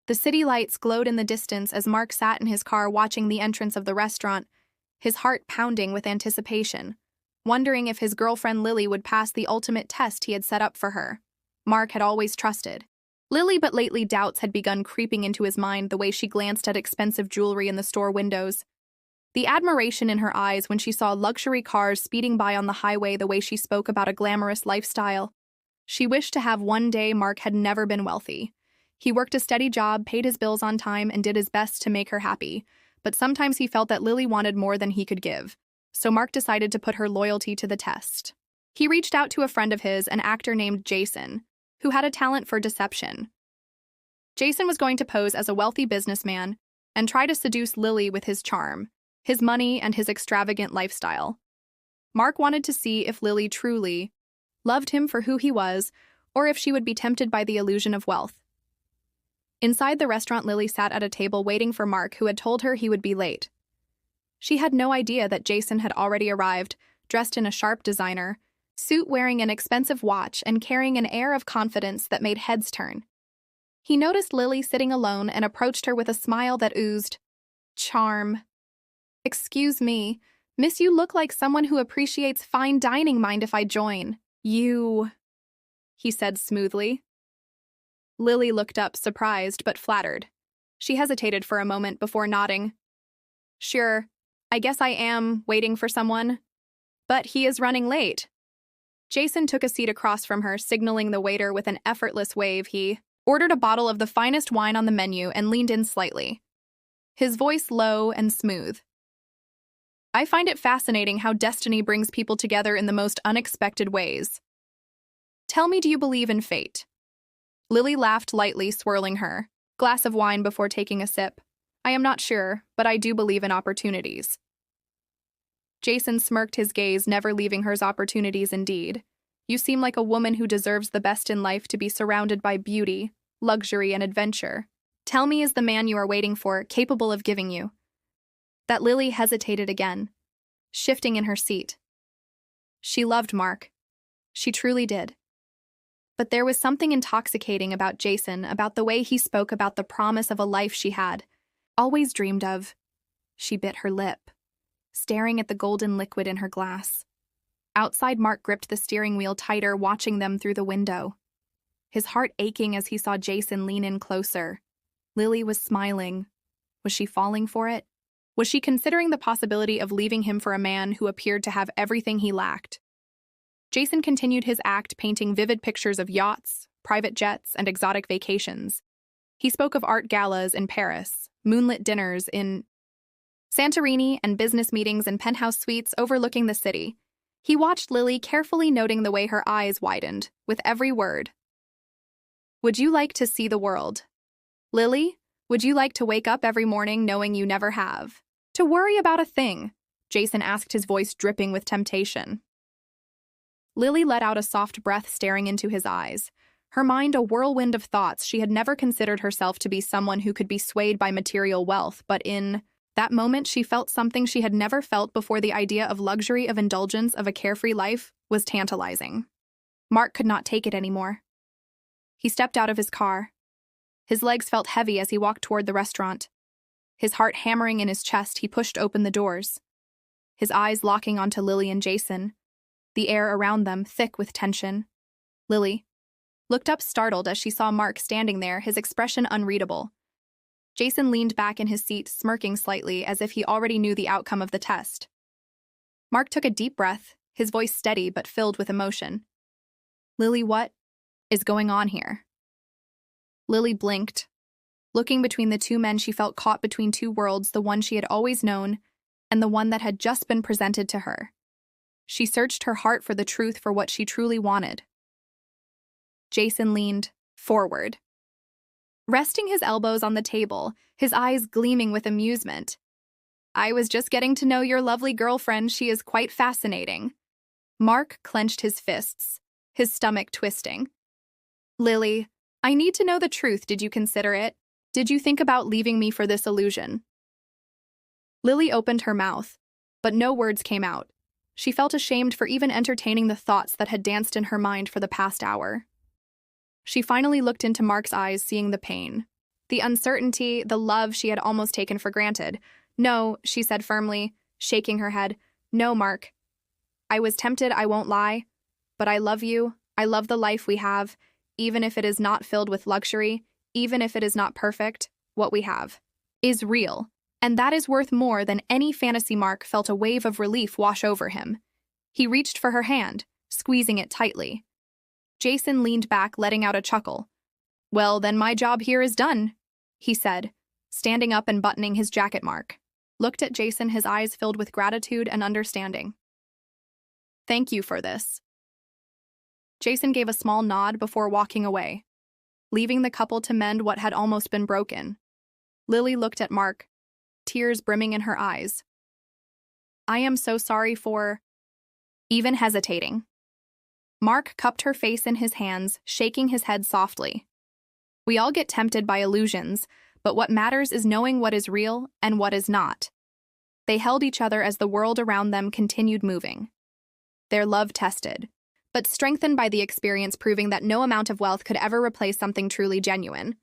The city lights glowed in the distance as Mark sat in his car watching the entrance of the restaurant, his heart pounding with anticipation, wondering if his girlfriend Lily would pass the ultimate test he had set up for her. Mark had always trusted Lily, but lately doubts had begun creeping into his mind the way she glanced at expensive jewelry in the store windows. The admiration in her eyes when she saw luxury cars speeding by on the highway, the way she spoke about a glamorous lifestyle. She wished to have one day. Mark had never been wealthy. He worked a steady job, paid his bills on time, and did his best to make her happy. But sometimes he felt that Lily wanted more than he could give. So Mark decided to put her loyalty to the test. He reached out to a friend of his, an actor named Jason, who had a talent for deception. Jason was going to pose as a wealthy businessman and try to seduce Lily with his charm, his money, and his extravagant lifestyle. Mark wanted to see if Lily truly loved him for who he was, or if she would be tempted by the illusion of wealth. Inside the restaurant, Lily sat at a table waiting for Mark, who had told her he would be late. She had no idea that Jason had already arrived, dressed in a sharp designer suit, wearing an expensive watch, and carrying an air of confidence that made heads turn. He noticed Lily sitting alone and approached her with a smile that oozed charm. "Excuse me, miss, you look like someone who appreciates fine dining. Mind if I join you?" he said smoothly. Lily looked up, surprised but flattered. She hesitated for a moment before nodding. "Sure, I guess I am waiting for someone. But he is running late." Jason took a seat across from her, signaling the waiter with an effortless wave. He ordered a bottle of the finest wine on the menu and leaned in slightly, his voice low and smooth. "I find it fascinating how destiny brings people together in the most unexpected ways. Tell me, do you believe in fate?" Lily laughed lightly, swirling her glass of wine before taking a sip. "I am not sure, but I do believe in opportunities." Jason smirked, his gaze never leaving hers. "Opportunities indeed. You seem like a woman who deserves the best in life, to be surrounded by beauty, luxury, and adventure. Tell me, is the man you are waiting for capable of giving you that?" Lily hesitated again, shifting in her seat. She loved Mark. She truly did. But there was something intoxicating about Jason, about the way he spoke, about the promise of a life she had always dreamed of. She bit her lip, staring at the golden liquid in her glass. Outside, Mark gripped the steering wheel tighter, watching them through the window, his heart aching as he saw Jason lean in closer. Lily was smiling. Was she falling for it? Was she considering the possibility of leaving him for a man who appeared to have everything he lacked? Jason continued his act, painting vivid pictures of yachts, private jets, and exotic vacations. He spoke of art galas in Paris, moonlit dinners in Santorini, and business meetings in penthouse suites overlooking the city. He watched Lily, carefully noting the way her eyes widened with every word. "Would you like to see the world? Lily, would you like to wake up every morning knowing you never have to worry about a thing?" Jason asked, his voice dripping with temptation. Lily let out a soft breath, staring into his eyes, her mind a whirlwind of thoughts. She had never considered herself to be someone who could be swayed by material wealth, but in that moment she felt something she had never felt before. The idea of luxury, of indulgence, of a carefree life was tantalizing. Mark could not take it anymore. He stepped out of his car. His legs felt heavy as he walked toward the restaurant. His heart hammering in his chest, he pushed open the doors, his eyes locking onto Lily and Jason, the air around them thick with tension. Lily looked up, startled, as she saw Mark standing there, his expression unreadable. Jason leaned back in his seat, smirking slightly, as if he already knew the outcome of the test. Mark took a deep breath, his voice steady but filled with emotion. "Lily, what is going on here?" Lily blinked. Looking between the two men, she felt caught between two worlds, the one she had always known and the one that had just been presented to her. She searched her heart for the truth, for what she truly wanted. Jason leaned forward, resting his elbows on the table, his eyes gleaming with amusement. "I was just getting to know your lovely girlfriend. She is quite fascinating." Mark clenched his fists, his stomach twisting. "Lily, I need to know the truth. Did you consider it? Did you think about leaving me for this illusion?" Lily opened her mouth, but no words came out. She felt ashamed for even entertaining the thoughts that had danced in her mind for the past hour. She finally looked into Mark's eyes, seeing the pain, The uncertainty, the love she had almost taken for granted. "No," she said firmly, shaking her head. "No, Mark. I was tempted, I won't lie. But I love you. I love the life we have, even if it is not filled with luxury, even if it is not perfect. What we have is real. And that is worth more than any fantasy." Mark felt a wave of relief wash over him. He reached for her hand, squeezing it tightly. Jason leaned back, letting out a chuckle. "Well, then my job here is done," he said, standing up and buttoning his jacket. Mark looked at Jason, his eyes filled with gratitude and understanding. "Thank you for this." Jason gave a small nod before walking away, leaving the couple to mend what had almost been broken. Lily looked at Mark, tears brimming in her eyes. "I am so sorry for..." even hesitating. Mark cupped her face in his hands, shaking his head softly. "We all get tempted by illusions, but what matters is knowing what is real and what is not." They held each other as the world around them continued moving. Their love tested, but strengthened by the experience, proving that no amount of wealth could ever replace something truly genuine.